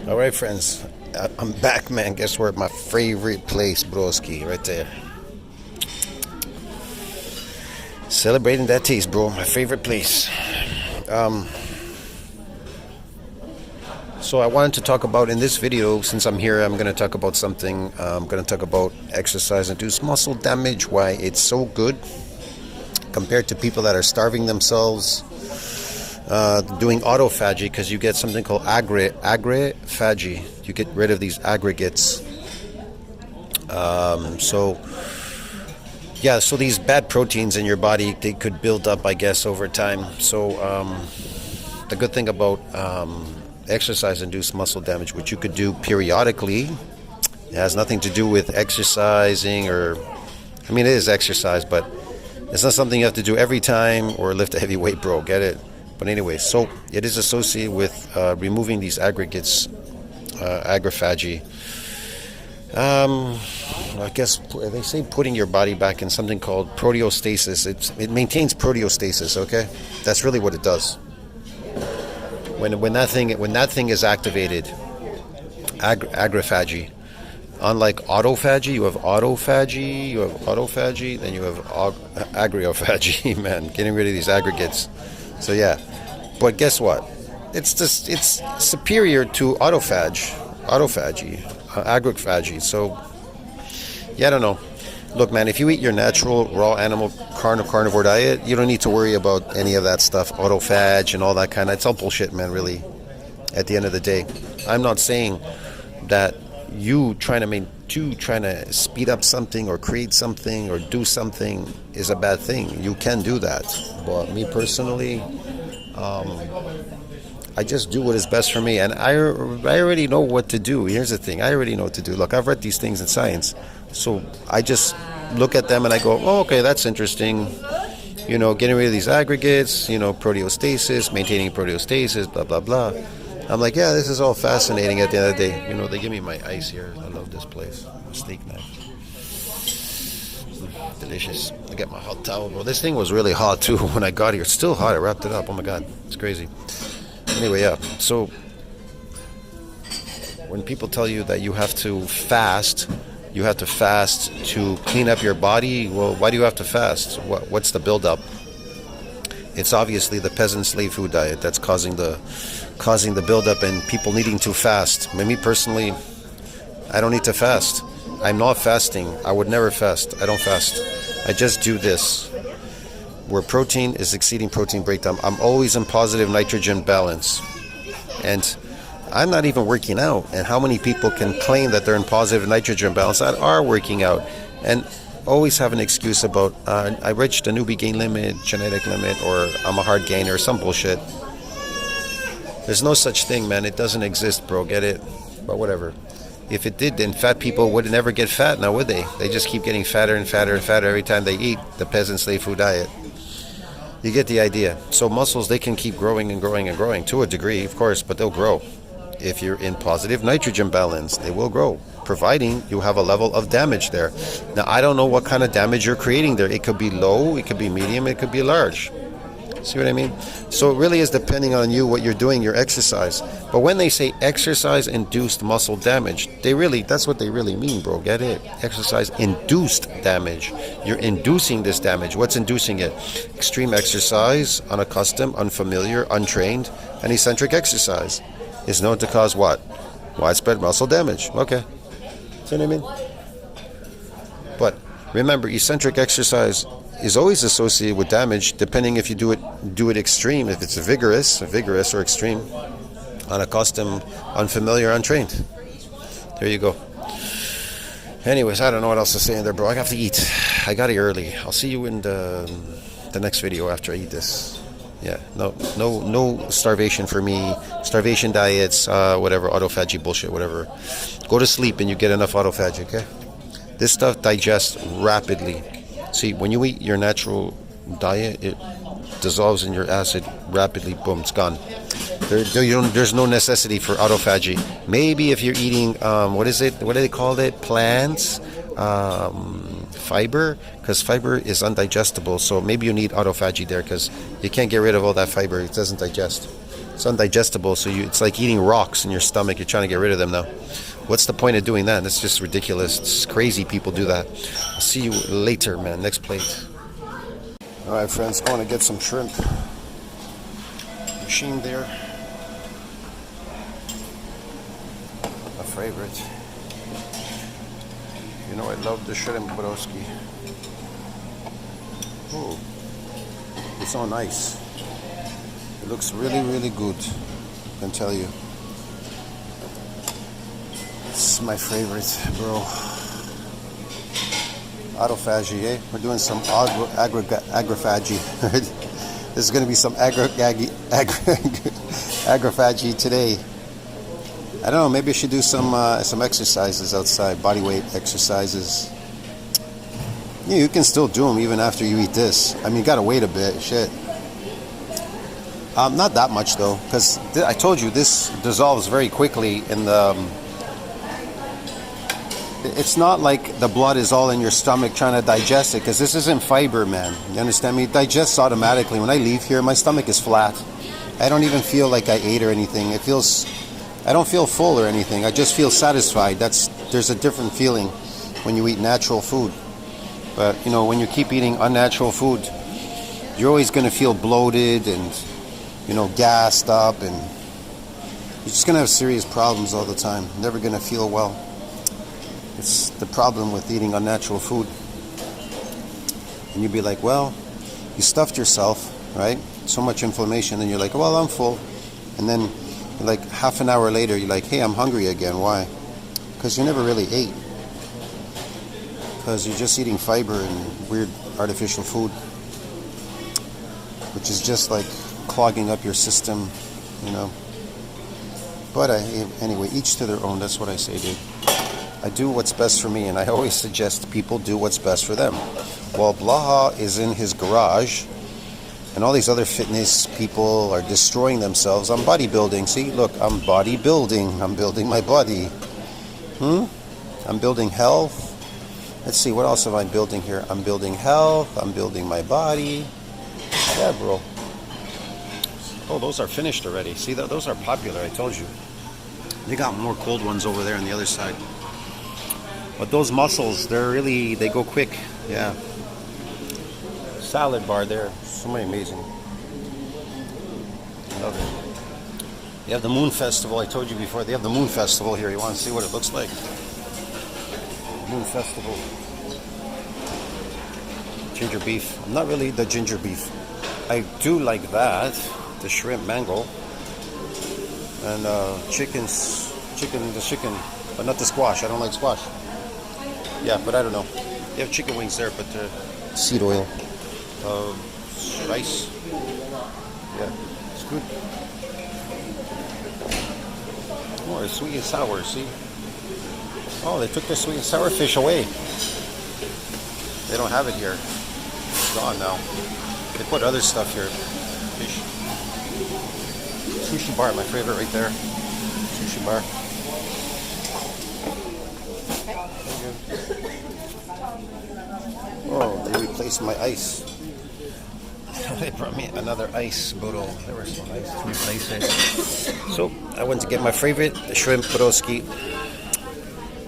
All right, friends, I'm back, man. Guess where? My favorite place, broski, right there. Celebrating that taste, bro. My favorite place. Um, so I wanted to talk about in this video, since I'm here, I'm going to talk about something. I'm going to talk about exercise-induced muscle damage, why it's so good compared to people that are starving themselves, doing autophagy, because you get something called aggrephagy. You get rid of these aggregates. So these bad proteins in your body, they could build up, I guess, over time. So the good thing about exercise-induced muscle damage, which you could do periodically, it has nothing to do with exercising it is exercise, but it's not something you have to do every time or lift a heavy weight, bro. Get it? But anyway, so it is associated with removing these aggregates, aggrephagy. I guess they say putting your body back in something called proteostasis. It maintains proteostasis. Okay, that's really what it does. When that thing is activated, aggrephagy. Unlike autophagy, you have autophagy, then you have aggrephagy, man, getting rid of these aggregates. So yeah, but guess what? It's superior to autophagy, aggrephagy. So yeah, I don't know. Look, man, if you eat your natural raw animal carnivore diet, you don't need to worry about any of that stuff, autophage and all that kind of. It's all bullshit, man. Really, at the end of the day, I'm not saying that you trying to speed up something or create something or do something is a bad thing. You can do that, but me personally, I just do what is best for me, and I already know what to do. Here's the thing: I already know what to do. Look, I've read these things in science, so I just look at them and I go, "Oh, okay, that's interesting." Getting rid of these aggregates, proteostasis, maintaining proteostasis, blah blah blah. I'm like, yeah, this is all fascinating at the end of the day. They give me my ice here. I love this place. Steak knife. Delicious. I got my hot towel, bro. This thing was really hot, too, when I got here. It's still hot. I wrapped it up. Oh, my God. It's crazy. Anyway, yeah. So, when people tell you that you have to fast to clean up your body, well, why do you have to fast? What's the buildup? It's obviously the peasant slave food diet that's causing the buildup and people needing to fast. Me personally, I don't need to fast. I'm not fasting. I would never fast. I don't fast. I just do this. Where protein is exceeding protein breakdown, I'm always in positive nitrogen balance. And I'm not even working out. And how many people can claim that they're in positive nitrogen balance that are working out? And always have an excuse about I reached a newbie gain limit, genetic limit, or I'm a hard gainer, some bullshit. There's no such thing, man. It doesn't exist, bro. Get it? But whatever. If it did, then fat people would never get fat now, would they? They just keep getting fatter and fatter and fatter every time they eat the peasant slave food diet. You get the idea. So muscles, they can keep growing and growing and growing to a degree, of course, but they'll grow. If you're in positive nitrogen balance, they will grow, providing you have a level of damage there. Now, I don't know what kind of damage you're creating there. It could be low, it could be medium, it could be large. See what I mean? So it really is depending on you, what you're doing, your exercise. But when they say exercise-induced muscle damage, that's what they really mean, bro. Get it? Exercise-induced damage. You're inducing this damage. What's inducing it? Extreme exercise, unaccustomed, unfamiliar, untrained, and eccentric exercise is known to cause what? Widespread muscle damage. Okay. See what I mean? But remember, eccentric exercise is always associated with damage, depending if you do it extreme, if it's vigorous or extreme, unaccustomed, unfamiliar, untrained. There you go. Anyways, I don't know what else to say in there, bro. I have to eat. I got here early. I'll see you in the next video after I eat this. Yeah, no starvation for me. Starvation diets, whatever, autophagy bullshit, whatever. Go to sleep and you get enough autophagy, okay? This stuff digests rapidly. See, when you eat your natural diet, it dissolves in your acid rapidly. Boom, it's gone. There's no necessity for autophagy. Maybe if you're eating, what do they call it? Plants, fiber, because fiber is undigestible. So maybe you need autophagy there because you can't get rid of all that fiber. It doesn't digest. It's undigestible, so it's like eating rocks in your stomach. You're trying to get rid of them now. What's the point of doing that? That's just ridiculous. It's crazy people do that. I'll see you later, man. Next plate. All right, friends, going to get some shrimp. Machine there. My favorite. You know I love the shrimp broski. Oh, it's so nice. It looks really, really good. I can tell you. It's my favorite, bro. Autophagy, eh? We're doing some aggrephagy. This is going to be some aggrephagy today. I don't know. Maybe I should do some exercises outside, body weight exercises. Yeah, you can still do them even after you eat this. I mean, you got to wait a bit. Shit. Not that much though, because I told you this dissolves very quickly in the. It's not like the blood is all in your stomach trying to digest it, because this isn't fiber, man. You understand me? It digests automatically. When I leave here, my stomach is flat. I don't even feel like I ate or anything. I don't feel full or anything. I just feel satisfied. There's a different feeling when you eat natural food. But you know, when you keep eating unnatural food, you're always going to feel bloated and, you know, gassed up, and you're just going to have serious problems all the time. Never going to feel well. It's the problem with eating unnatural food. And you'd be like, well, you stuffed yourself, right? So much inflammation, and you're like, well, I'm full. And then like half an hour later, you're like, hey, I'm hungry again. Why? Because you never really ate. Because you're just eating fiber and weird artificial food, which is just like clogging up your system, you know. But anyway, each to their own. That's what I say, dude. I do what's best for me, and I always suggest people do what's best for them. While Blaha is in his garage, and all these other fitness people are destroying themselves, I'm bodybuilding. See, look, I'm bodybuilding. I'm building my body. I'm building health. Let's see, what else am I building here? I'm building health. I'm building my body. Yeah, bro. Oh, those are finished already. See, those are popular, I told you. They got more cold ones over there on the other side. But those mussels, they go quick. Yeah. Salad bar there. So many amazing. Love it. They have the Moon Festival. I told you before, they have the Moon Festival here. You want to see what it looks like? Moon Festival. Ginger beef. I'm not really the ginger beef. I do like that. The shrimp mango. And chicken, but not the squash. I don't like squash. Yeah, but I don't know. They have chicken wings there, but seed oil. Rice. Yeah, it's good. Oh, it's sweet and sour, see? Oh, they took the sweet and sour fish away. They don't have it here. It's gone now. They put other stuff here. Fish. Sushi bar, my favorite right there. Sushi bar. Oh, they replaced my ice. They brought me another ice bottle. There was some ice to replace it. So I went to get my favorite, the shrimp broski.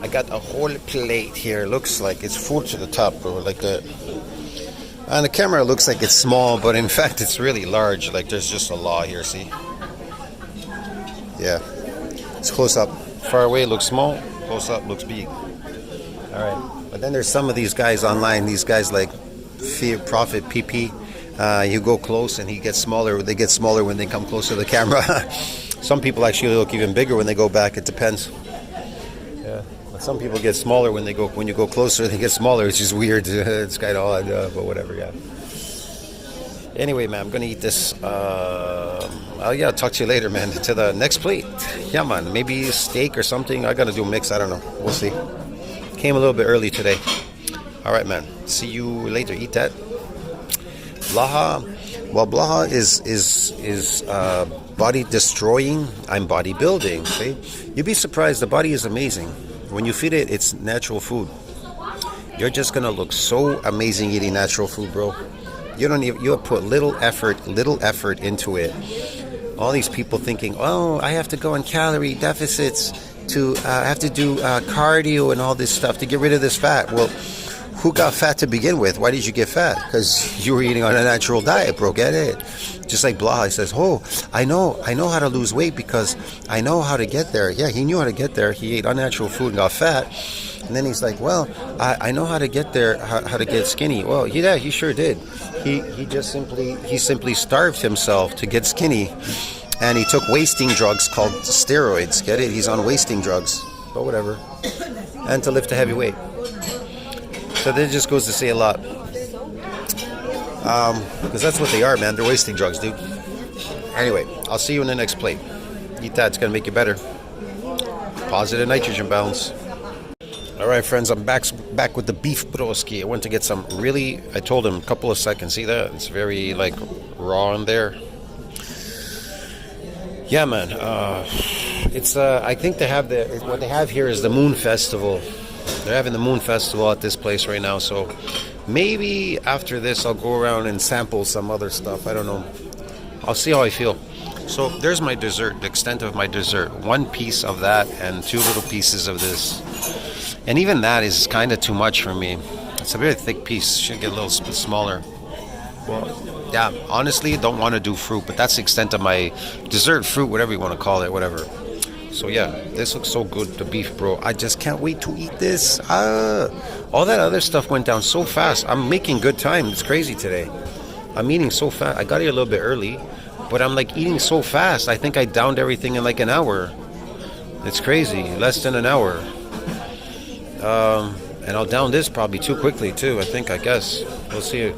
I got a whole plate here. Looks like it's full to the top, bro. Like on the camera, it looks like it's small, but in fact, it's really large. Like there's just a law here. See? Yeah, it's close up. Far away it looks small. Close up looks big. All right. But then there's some of these guys online. These guys like Fear Prophet PP. You go close and he gets smaller. They get smaller when they come close to the camera. Some people actually look even bigger when they go back. It depends. Yeah. But some people get smaller when you go closer. They get smaller. It's just weird. It's kind of odd, but whatever. Yeah. Anyway, man, I'm gonna eat this. I'll talk to you later, man. To the next plate. Yeah, man. Maybe steak or something. I gotta do a mix. I don't know. We'll see. Came a little bit early today. All right, man. See you later. Eat that. Blaha. Well, Blaha is body destroying. I'm bodybuilding. See, you'd be surprised. The body is amazing. When you feed it, it's natural food. You're just gonna look so amazing eating natural food, bro. You put little effort into it. All these people thinking, oh, I have to go on calorie deficits to I have to do cardio and all this stuff to get rid of this fat. Well, who got fat to begin with? Why did you get fat? Because you were eating on a natural diet, bro. Get it? Just like Blaha says, oh, I know how to lose weight because I know how to get there. Yeah, he knew how to get there. He ate unnatural food and got fat. And then he's like, well, I know how to get there, how to get skinny. Well, yeah, he sure did. He simply starved himself to get skinny. And he took wasting drugs called steroids. Get it? He's on wasting drugs. But whatever. And to lift a heavy weight. So that just goes to say a lot. Because that's what they are, man. They're wasting drugs, dude. Anyway, I'll see you in the next plate. Eat that. It's going to make you better. Positive nitrogen balance. All right, friends. I'm back with the beef broski. I went to get some really... I told him a couple of seconds. See that? It's very, like, raw in there. Yeah, man. It's... I think they have what they have here is the Moon Festival. They're having the Moon Festival at this place right now, so maybe after this I'll go around and sample some other stuff. I don't know. I'll see how I feel. So there's my dessert, the extent of my dessert. One piece of that and 2 little pieces of this. And even that is kind of too much for me. It's a very thick piece. Should get a little bit smaller. Well, yeah, honestly, don't want to do fruit, but that's the extent of my dessert, fruit, whatever you want to call it, whatever. So yeah, this looks so good, the beef, bro. I just can't wait to eat this. All that other stuff went down so fast. I'm making good time. It's crazy today. I'm eating so fast. I got here a little bit early, but I'm like eating so fast. I think I downed everything in like an hour. It's crazy. Less than an hour. And I'll down this probably too quickly too, I guess. We'll see.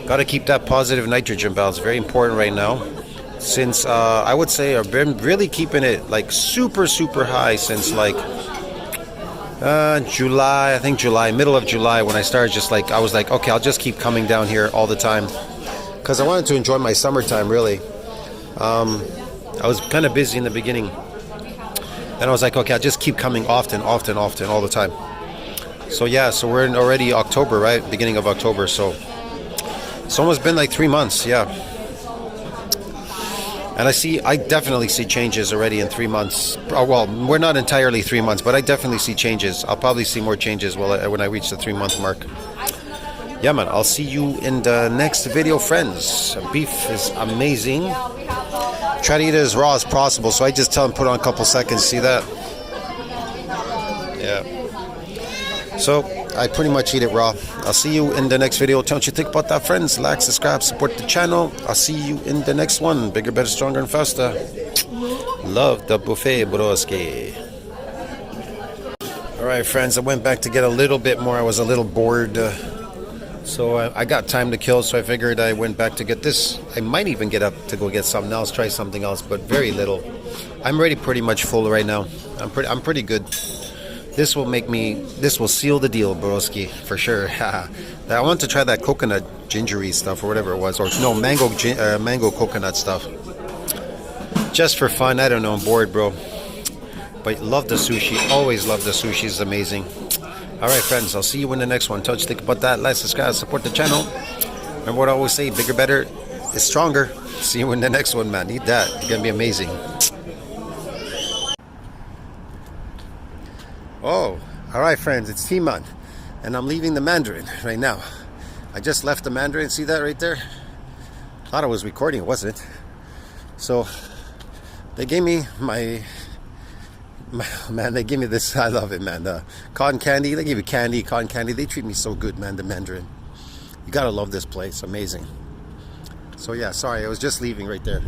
Got to keep that positive nitrogen balance. Very important right now. Since I would say I've been really keeping it like super high since like July, I think July, middle of July, when I started just like, I was like, okay, I'll just keep coming down here all the time because I wanted to enjoy my summertime really. I was kind of busy in the beginning and I was like, okay, I'll just keep coming often all the time. So yeah, so we're in already October, right? Beginning of October, so it's almost been like 3 months, yeah. And I definitely see changes already in 3 months. Oh, well, we're not entirely 3 months, but I definitely see changes. I'll probably see more changes when I reach the 3-month mark. Yeah, man, I'll see you in the next video, friends. Beef is amazing. Try to eat it as raw as possible, so I just tell them put on a couple seconds. See that? Yeah. So I pretty much eat it raw. I'll see you in the next video. Tell me what you think about that, friends. Like, subscribe, support the channel. I'll see you in the next one. Bigger, better, stronger, and faster. Love the buffet, broski. All right, friends. I went back to get a little bit more. I was a little bored. So I got time to kill, so I figured I went back to get this. I might even get up to go get something else, try something else, but very little. I'm already pretty much full right now. I'm pretty good. This will seal the deal, broski, for sure. I want to try that coconut gingery stuff or whatever it was, or no, mango coconut stuff. Just for fun, I don't know, I'm bored, bro. But love the sushi, always love the sushi, it's amazing. All right, friends, I'll see you in the next one. Think about that, like, subscribe, support the channel. Remember what I always say, bigger, better is stronger. See you in the next one, man. Eat that, it's gonna be amazing. Oh, all right, friends, it's T-Man, and I'm leaving the Mandarin right now. I just left the Mandarin. See that right there? Thought I was recording, it wasn't. So they gave me man, they give me this. I love it, man. The cotton candy. They give you candy, cotton candy. They treat me so good, man. The Mandarin. You gotta love this place. Amazing. So yeah, sorry, I was just leaving right there.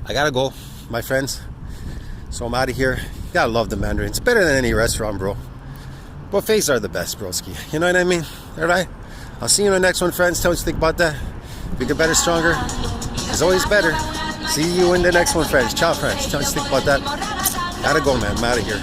I gotta go, my friends. So I'm out of here. You gotta love the Mandarin. It's better than any restaurant, bro. Buffets are the best, broski. You know what I mean? All right. I'll see you in the next one, friends. Tell me what you think about that. Bigger, better, stronger. It's always better. See you in the next one, friends. Ciao, friends. Tell me what you think about that. Gotta go, man. I'm out of here.